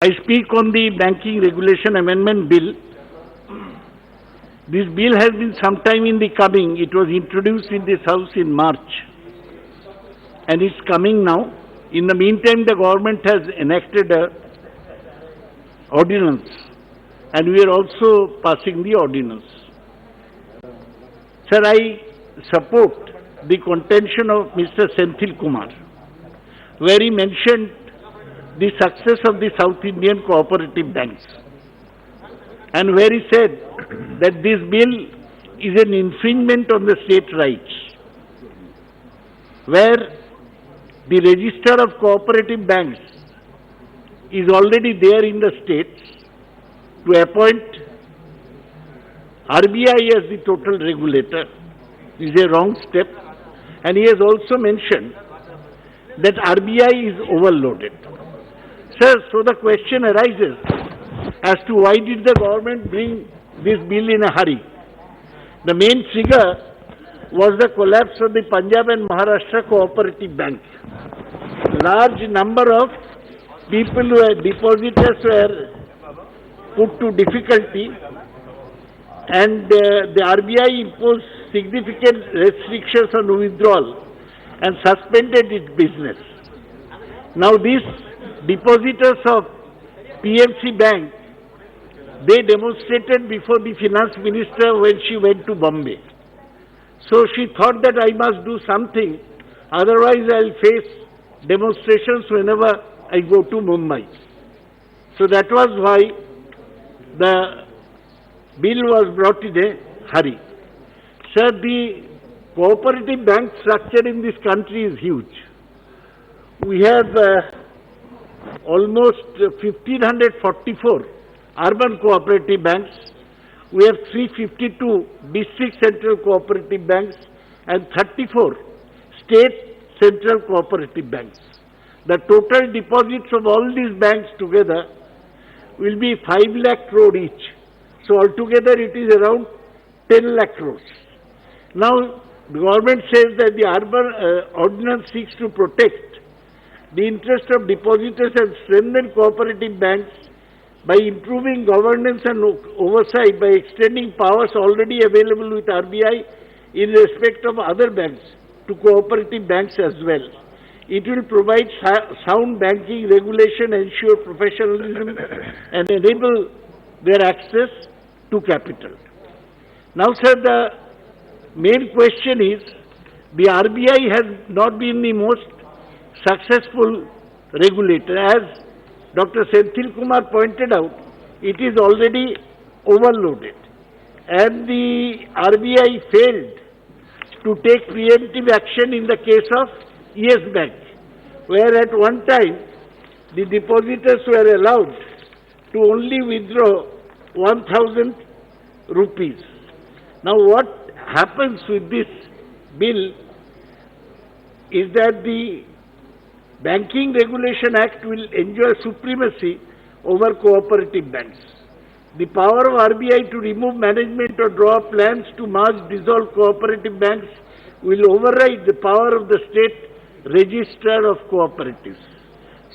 I speak on the Banking Regulation Amendment Bill. This bill has been some time in the coming. It was introduced in this House in March, and it's coming now. In the meantime, the government has enacted a ordinance, and we are also passing the ordinance. Sir, I support the contention of Mr. Senthil Kumar, where he mentioned the success of the South Indian cooperative banks, and where he said that this bill is an infringement on the state rights, where the register of cooperative banks is already there in the states. To appoint RBI as the total regulator is a wrong step, and he has also mentioned that RBI is overloaded. Sir, so the question arises as to why did the government bring this bill in a hurry? The main trigger was the collapse of the Punjab and Maharashtra cooperative bank. Large number of people who were depositors were put to difficulty, and the RBI imposed significant restrictions on withdrawal and suspended its business. Now these depositors of PMC Bank, they demonstrated before the finance minister when she went to Bombay. So she thought that I must do something, otherwise I will face demonstrations whenever I go to Mumbai. So that was why the bill was brought in a hurry. Sir, the cooperative bank structure in this country is huge. We have almost 1,544 urban cooperative banks. We have 352 district central cooperative banks and 34 state central cooperative banks. The total deposits of all these banks together will be 5 lakh crore each. So altogether it is around 10 lakh crores. Now the government says that the urban ordinance seeks to protect the interest of depositors and strengthen cooperative banks by improving governance and oversight, by extending powers already available with RBI in respect of other banks to cooperative banks as well. It will provide sound banking regulation, ensure professionalism and enable their access to capital. Now, sir, the main question is, the RBI has not been the most successful regulator. As Dr. Senthil Kumar pointed out, it is already overloaded, and the RBI failed to take preemptive action in the case of Yes Bank, where at one time the depositors were allowed to only withdraw 1,000 rupees. Now what happens with this bill is that the Banking Regulation Act will enjoy supremacy over cooperative banks. The power of RBI to remove management or draw up plans to merge dissolve cooperative banks will override the power of the state registrar of cooperatives.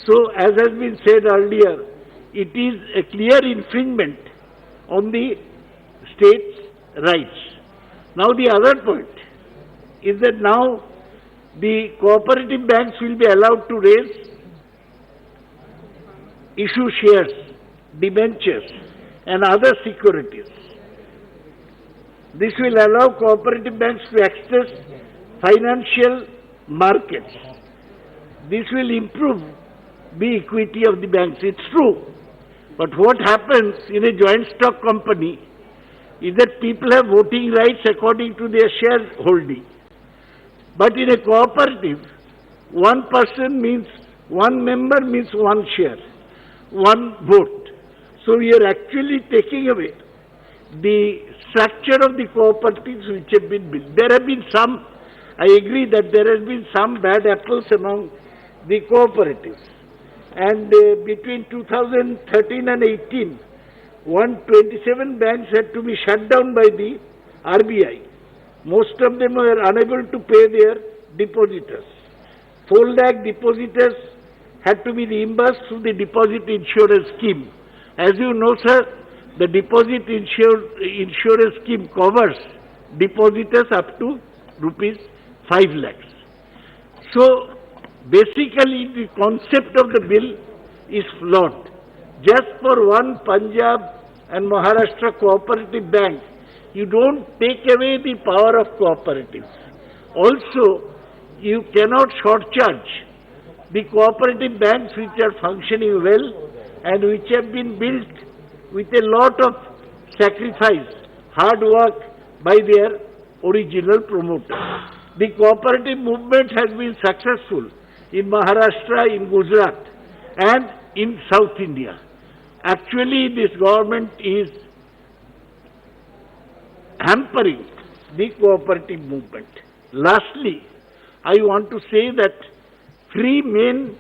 So, as has been said earlier, it is a clear infringement on the state's rights. Now the other point is that now the cooperative banks will be allowed to issue shares, debentures and other securities. This will allow cooperative banks to access financial markets. This will improve the equity of the banks. It's true. But what happens in a joint stock company is that people have voting rights according to their shareholding. But in a cooperative, one person means, one member means one share, one vote. So we are actually taking away the structure of the cooperatives which have been built. There have been some, I agree that there has been some bad apples among the cooperatives. And between 2013 and 18, 127 banks had to be shut down by the RBI. Most of them were unable to pay their depositors. 4 lakh depositors had to be reimbursed through the deposit insurance scheme. As you know, sir, the deposit insurance scheme covers depositors up to rupees 5 lakhs. So, basically the concept of the bill is flawed. Just for one Punjab and Maharashtra cooperative bank, you don't take away the power of cooperatives. Also, you cannot shortcharge the cooperative banks which are functioning well and which have been built with a lot of sacrifice, hard work by their original promoter. The cooperative movement has been successful in Maharashtra, in Gujarat and in South India. Actually, this government is hampering the cooperative movement. Lastly, I want to say that three main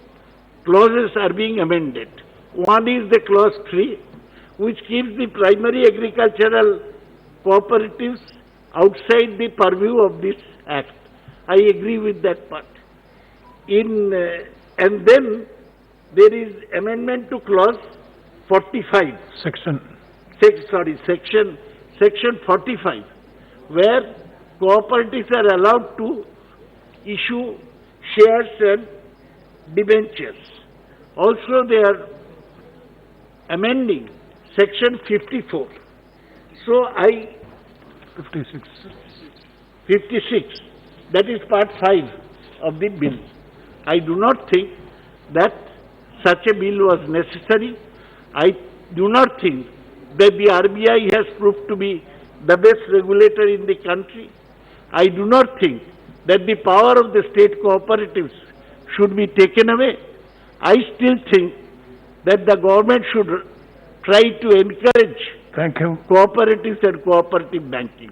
clauses are being amended. One is the clause 3, which keeps the primary agricultural cooperatives outside the purview of this act. I agree with that part. And then there is amendment to clause 45. Section 45, where cooperatives are allowed to issue shares and debentures. Also, they are amending section 54. So 56, that is part 5 of the bill. I do not think that such a bill was necessary. I do not think that the RBI has proved to be the best regulator in the country. I do not think that the power of the state cooperatives should be taken away. I still think that the government should try to encourage cooperatives and cooperative banking.